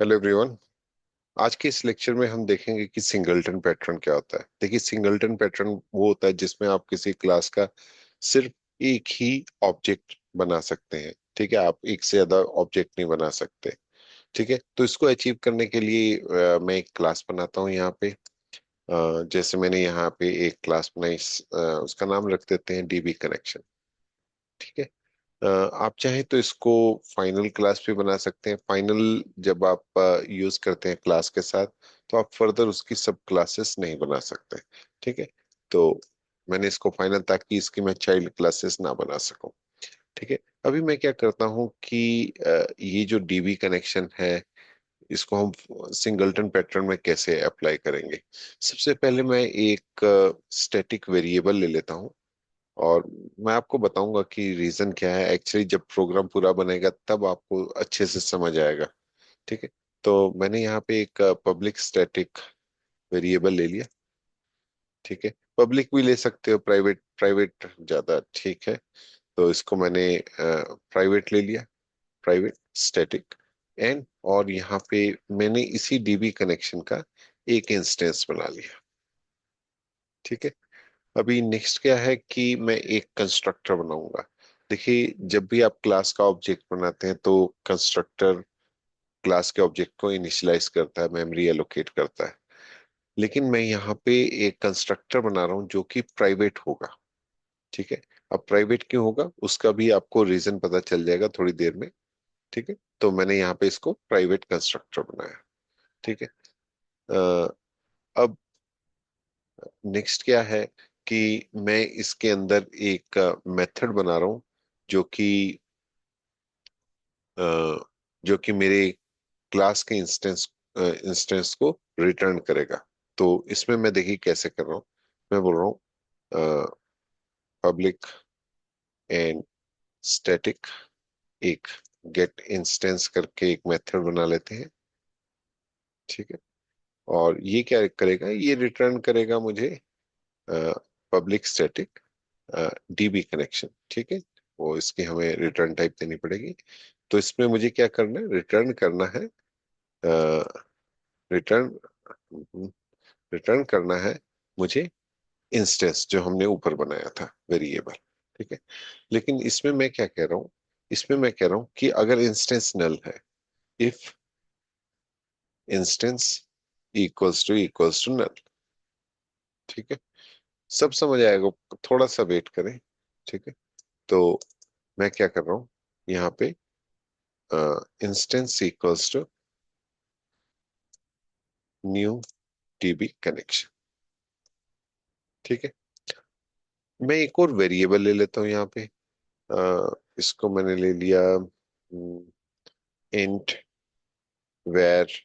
Hello everyone. आज के इस लेक्चर में हम देखेंगे कि सिंगलटन पैटर्न क्या होता है। देखिए, सिंगलटन पैटर्न वो होता है जिसमें आप किसी क्लास का सिर्फ एक ही ऑब्जेक्ट बना सकते हैं। ठीक है, आप एक से ज्यादा ऑब्जेक्ट नहीं बना सकते। ठीक है, तो इसको अचीव करने के लिए मैं एक क्लास बनाता हूँ यहाँ पे। जैसे मैंने यहाँ पे एक क्लास बनाई, उसका नाम रख देते हैं डीबी कनेक्शन। ठीक है। आप चाहें तो इसको फाइनल क्लास भी बना सकते हैं। फाइनल जब आप यूज करते हैं क्लास के साथ, तो आप फर्दर उसकी सब क्लासेस नहीं बना सकते। ठीक है। तो मैंने इसको फाइनल, ताकि इसकी मैं चाइल्ड क्लासेस ना बना सकूं। ठीक है। अभी मैं क्या करता हूं कि ये जो डीबी कनेक्शन है, इसको हम सिंगलटन पैटर्न में कैसे अप्लाई करेंगे। सबसे पहले मैं एक स्टैटिक वेरिएबल ले लेता हूं, और मैं आपको बताऊंगा कि रीजन क्या है। एक्चुअली जब प्रोग्राम पूरा बनेगा तब आपको अच्छे से समझ आएगा। ठीक है। तो मैंने यहाँ पे एक पब्लिक स्टैटिक वेरिएबल ले लिया। ठीक है, पब्लिक भी ले सकते हो, प्राइवेट प्राइवेट ज्यादा ठीक है। तो इसको मैंने प्राइवेट ले लिया, प्राइवेट स्टैटिक एंड, और यहाँ पे मैंने इसी डीबी कनेक्शन का एक इंस्टेंस बना लिया। ठीक है। अभी नेक्स्ट क्या है कि मैं एक कंस्ट्रक्टर बनाऊंगा। देखिए, जब भी आप क्लास का ऑब्जेक्ट बनाते हैं तो कंस्ट्रक्टर क्लास के ऑब्जेक्ट को इनिशियलाइज करता है, मेमोरी एलोकेट करता है। लेकिन मैं यहाँ पे एक कंस्ट्रक्टर बना रहा हूँ जो कि प्राइवेट होगा। ठीक है। अब प्राइवेट क्यों होगा उसका भी आपको रीजन पता चल जाएगा थोड़ी देर में। ठीक है। तो मैंने यहाँ पे इसको प्राइवेट कंस्ट्रक्टर बनाया। ठीक है। अ, अब नेक्स्ट क्या है कि मैं इसके अंदर एक मेथड बना रहा हूँ जो कि अ, जो कि मेरे क्लास के इंस्टेंस को रिटर्न करेगा। तो इसमें मैं देखिए कैसे कर रहा हूँ। मैं बोल रहा हूँ पब्लिक एंड स्टैटिक, एक गेट इंस्टेंस करके एक मेथड बना लेते हैं। ठीक है। और ये क्या करेगा, ये रिटर्न करेगा मुझे पब्लिक स्टैटिक डीबी कनेक्शन। ठीक है। वो इसकी हमें रिटर्न टाइप देनी पड़ेगी। तो इसमें मुझे क्या करना है, रिटर्न करना है, रिटर्न रिटर्न करना है मुझे इंस्टेंस जो हमने ऊपर बनाया था वेरिएबल। ठीक है। लेकिन इसमें मैं क्या कह रहा हूँ, इसमें मैं कह रहा हूँ कि अगर इंस्टेंस नल है, if instance equals to null. ठीक है। सब समझ आएगा, थोड़ा सा वेट करें। ठीक है। तो मैं क्या कर रहा हूँ यहाँ पे, instance equals to new DB connection. ठीक है। मैं एक और वेरिएबल ले लेता हूँ यहाँ पे। इसको मैंने ले लिया इंट वेर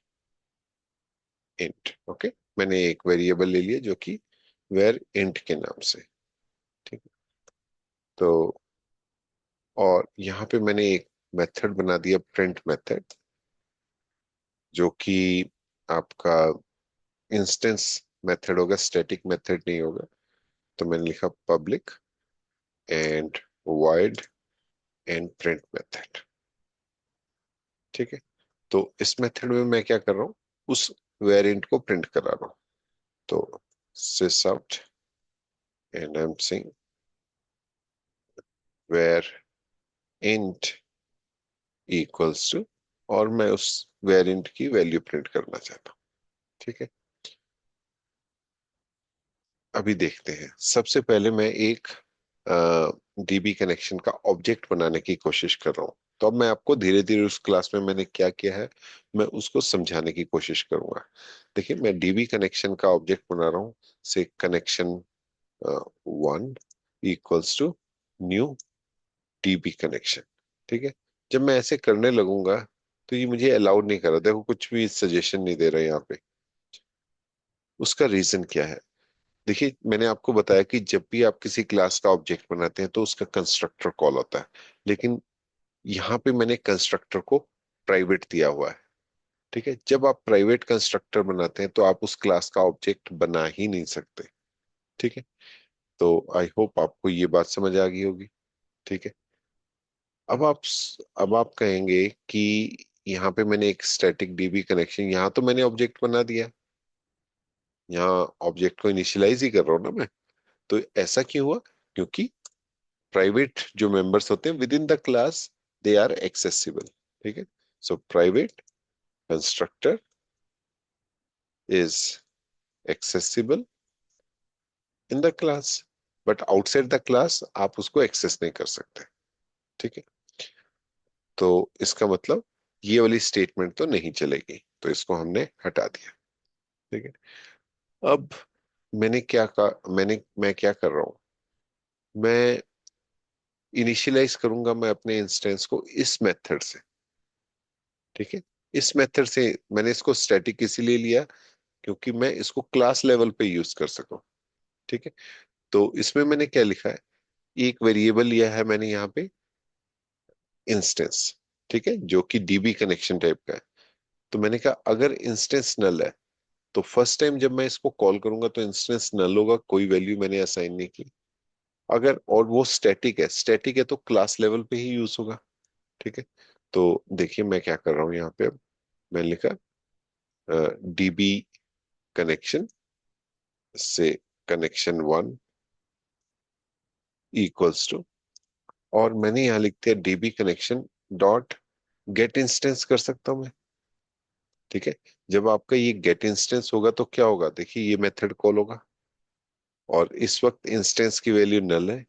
इंट। ओके। मैंने एक वेरिएबल ले लिया जो कि वेर इंट के नाम से। ठीक है। तो और यहाँ पे मैंने एक मेथड बना दिया, प्रिंट मेथड, जो कि आपका इंस्टेंस मेथड होगा, स्टैटिक मेथड नहीं होगा। तो मैंने लिखा public and wide and print method. ठीक है। तो इस मेथड में मैं क्या कर रहा हूँ, उस वेरिएंट को प्रिंट करा रहा हूँ। तो sys out and I am saying var int equals to, और मैं उस वेरिएंट की वैल्यू प्रिंट करना चाहता हूँ। ठीक है। अभी देखते हैं। सबसे पहले मैं एक डीबी कनेक्शन का ऑब्जेक्ट बनाने की कोशिश कर रहा हूँ। तो अब मैं आपको धीरे धीरे उस क्लास में मैंने क्या किया है, मैं उसको समझाने की कोशिश करूंगा। देखिए, मैं डीबी कनेक्शन का ऑब्जेक्ट बना रहा हूँ। से connection one equals to new DB connection. ठीक है। जब मैं ऐसे करने लगूंगा तो ये मुझे अलाउड नहीं कर रहा। देखो, कुछ भी सजेशन नहीं दे रहा है यहाँ पे। उसका रीजन क्या है, देखिए, मैंने आपको बताया कि जब भी आप किसी क्लास का ऑब्जेक्ट बनाते हैं तो उसका कंस्ट्रक्टर कॉल होता है। लेकिन यहाँ पे मैंने कंस्ट्रक्टर को प्राइवेट दिया हुआ है। ठीक है। जब आप प्राइवेट कंस्ट्रक्टर बनाते हैं तो आप उस क्लास का ऑब्जेक्ट बना ही नहीं सकते। ठीक है। तो आई होप आपको ये बात समझ आ गई होगी। ठीक है। अब आप अब आप कहेंगे कि यहाँ पे मैंने एक स्टैटिक डीबी कनेक्शन, यहाँ तो मैंने ऑब्जेक्ट बना दिया, यहाँ ऑब्जेक्ट को इनिशियलाइज ही कर रहा हूँ ना मैं। तो ऐसा क्यों हुआ? क्योंकि प्राइवेट जो मेंबर्स होते हैं within the class, they are accessible. ठीक है, so private constructor is accessible in the class, but outside the class आप उसको एक्सेस नहीं कर सकते। ठीक है, तो इसका मतलब ये वाली स्टेटमेंट तो नहीं चलेगी, तो इसको हमने हटा दिया। ठीक है, अब मैं क्या कर रहा हूं, मैं इनिशियलाइज करूंगा मैं अपने इंस्टेंस को इस मेथड से। ठीक है, इस मेथड से मैंने इसको स्टैटिक इसीलिए लिया क्योंकि मैं इसको क्लास लेवल पे यूज कर सकूं। ठीक है, तो इसमें मैंने क्या लिखा है, एक वेरिएबल लिया है मैंने यहाँ पे इंस्टेंस। ठीक है, जो कि डीबी कनेक्शन टाइप का है। तो मैंने कहा अगर इंस्टेंस नल है तो फर्स्ट टाइम जब मैं इसको कॉल करूंगा तो इंस्टेंस नल होगा, कोई वैल्यू मैंने असाइन नहीं की। अगर और वो स्टैटिक है तो क्लास लेवल पे ही यूज होगा। ठीक है, तो देखिए मैं क्या कर रहा हूँ यहाँ पे। अब मैंने लिखा डीबी कनेक्शन से कनेक्शन वन इक्वल्स टू, और मैंने यहाँ लिख दिया dB connection dot gate instance कर सकता हूं मैं। ठीक है, जब आपका ये गेट इंस्टेंस होगा तो क्या होगा, देखिए ये मेथड कॉल होगा और इस वक्त इंस्टेंस की वैल्यू नल है,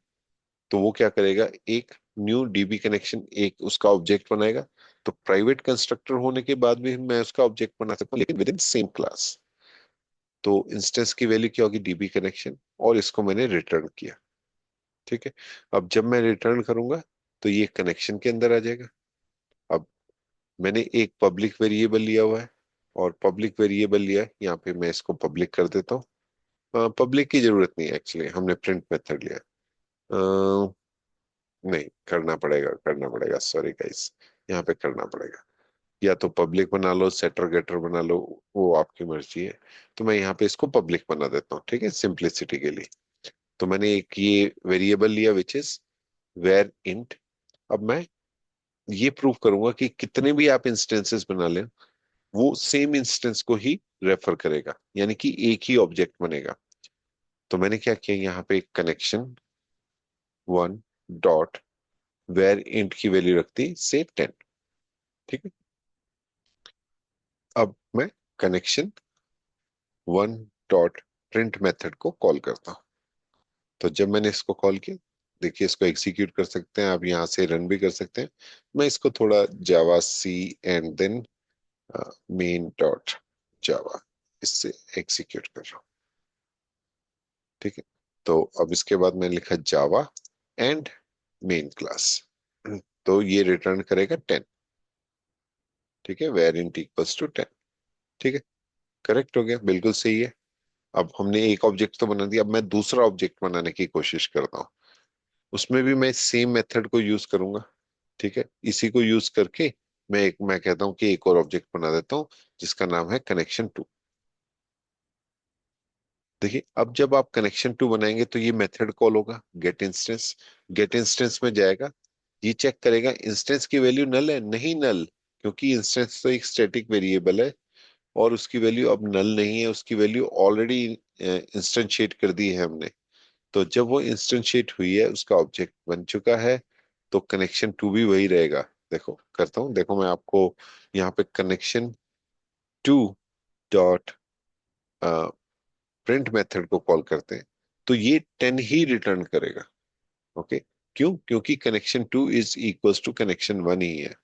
तो वो क्या करेगा, एक न्यू डीबी कनेक्शन एक उसका ऑब्जेक्ट बनाएगा। तो प्राइवेट कंस्ट्रक्टर होने के बाद भी मैं उसका ऑब्जेक्ट बना सकता हूँ लेकिन विद इन सेम क्लास। तो इंस्टेंस की वैल्यू क्या होगी, डीबी कनेक्शन, और इसको मैंने रिटर्न किया। ठीक है, अब जब मैं रिटर्न करूंगा तो ये कनेक्शन के अंदर आ जाएगा। अब मैंने एक पब्लिक वेरिएबल लिया हुआ है, और पब्लिक वेरिएबल लिया है, यहाँ पे मैं इसको पब्लिक कर देता हूँ। पब्लिक की जरूरत नहीं, एक्चुअली हमने प्रिंट मेथड लिया है। नहीं, करना पड़ेगा, सॉरी गाइस, यहाँ पे करना पड़ेगा। या तो पब्लिक बना लो, सेटर गेटर बना लो, वो आपकी मर्जी है। तो मैं यहाँ पे इसको पब्लिक बना देता हूँ, ठीक है, सिंप्लिसिटी के लिए। तो मैंने एक ये वेरिएबल लिया विच इज वेर इंट। अब मैं ये प्रूव करूंगा कि कितने भी आप इंस्टेंसेस बना लें, वो सेम इंस्टेंस को ही रेफर करेगा, यानी कि एक ही ऑब्जेक्ट बनेगा। तो मैंने क्या किया, यहाँ पे connection one dot var int की वैल्यू रखती से 10। ठीक है, अब मैं connection one dot print method को कॉल करता हूं। तो जब मैंने इसको कॉल किया, देखिए इसको एग्जीक्यूट कर सकते हैं आप, यहाँ से रन भी कर सकते हैं। मैं इसको थोड़ा javac and then main dot Java इससे एग्जीक्यूट कर रहा हूँ। ठीक है, तो अब इसके बाद मैंने लिखा जावा एंड मेन क्लास, तो ये रिटर्न करेगा 10। ठीक है, वेर इंट इक्वल्स टू 10। ठीक है, करेक्ट हो गया, बिल्कुल सही है। अब हमने एक ऑब्जेक्ट तो बना दिया, अब मैं दूसरा ऑब्जेक्ट बनाने की कोशिश करता हूँ। उसमें भी मैं सेम मेथड को यूज करूंगा। ठीक है, इसी को यूज करके मैं कहता हूँ कि एक और ऑब्जेक्ट बना देता हूँ जिसका नाम है कनेक्शन टू। देखिए अब जब आप कनेक्शन टू बनाएंगे तो ये मेथड कॉल होगा गेट इंस्टेंस। गेट इंस्टेंस में जाएगा, ये चेक करेगा इंस्टेंस की वैल्यू नल है, नहीं नल, क्योंकि इंस्टेंस तो एक स्टैटिक वेरिएबल है और उसकी वैल्यू अब नल नहीं है, उसकी वैल्यू ऑलरेडी इंस्टेंशिएट कर दी है हमने। तो जब वो इंस्टेंशिएट हुई है, उसका ऑब्जेक्ट बन चुका है, तो कनेक्शन टू भी वही रहेगा। देखो करता हूँ, देखो मैं आपको यहाँ पे connection to dot print method को कॉल करते हैं, तो ये 10 ही रिटर्न करेगा। ओके, क्यों? क्योंकि connection two is equals to connection one ही है।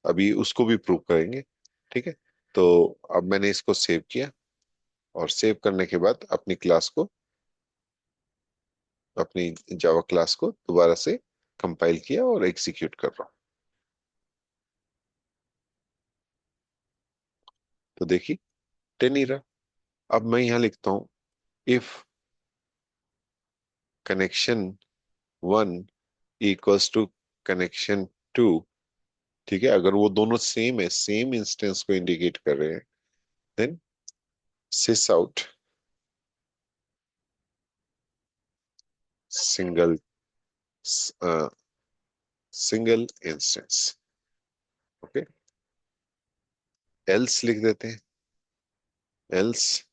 अभी उसको भी प्रूव करेंगे। ठीक है, तो अब मैंने इसको सेव किया, और सेव करने के बाद अपनी जावा क्लास को दोबारा से कंपाइल किया और एग्जीक्यूट कर रहा हूं। तो देखिए 10 ही रहा। अब मैं यहां लिखता हूं if connection one equals to connection two. ठीक है, अगर वो दोनों सेम है, सेम इंस्टेंस को इंडिकेट कर रहे हैं, then sys out single single instance. Okay, else लिख देते हैं, एल्स,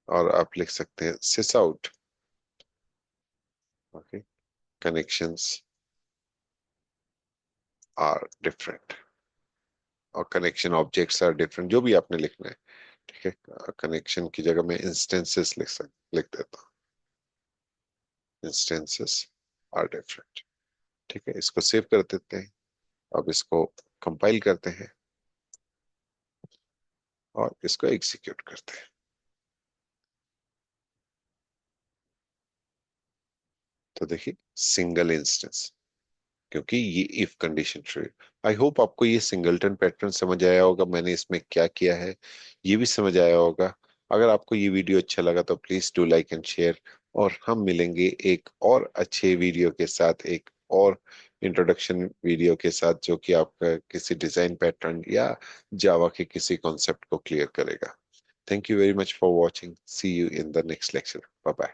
और आप लिख सकते हैं sys out. Okay, connections are different, और कनेक्शन ऑब्जेक्ट्स आर डिफरेंट, जो भी आपने लिखना है। ठीक है, कनेक्शन की जगह मैं इंस्टेंसेस लिख देता हूँ, इंस्टेंसेस आर डिफरेंट। ठीक है, इसको सेव कर देते हैं। अब इसको कंपाइल करते हैं और इसको एग्जीक्यूट करते हैं। तो देखिए, सिंगल इंस्टेंस, क्योंकि ये if condition true. I hope आपको ये सिंगलटन पैटर्न समझ आया होगा, मैंने इसमें क्या किया है ये भी समझ आया होगा। अगर आपको ये वीडियो अच्छा लगा तो please do like and share, और हम मिलेंगे एक और अच्छे वीडियो के साथ, एक और इंट्रोडक्शन वीडियो के साथ, जो कि आपका किसी डिजाइन पैटर्न या जावा के किसी कॉन्सेप्ट को क्लियर करेगा। Thank you very much for watching, see you in the next lecture, bye bye.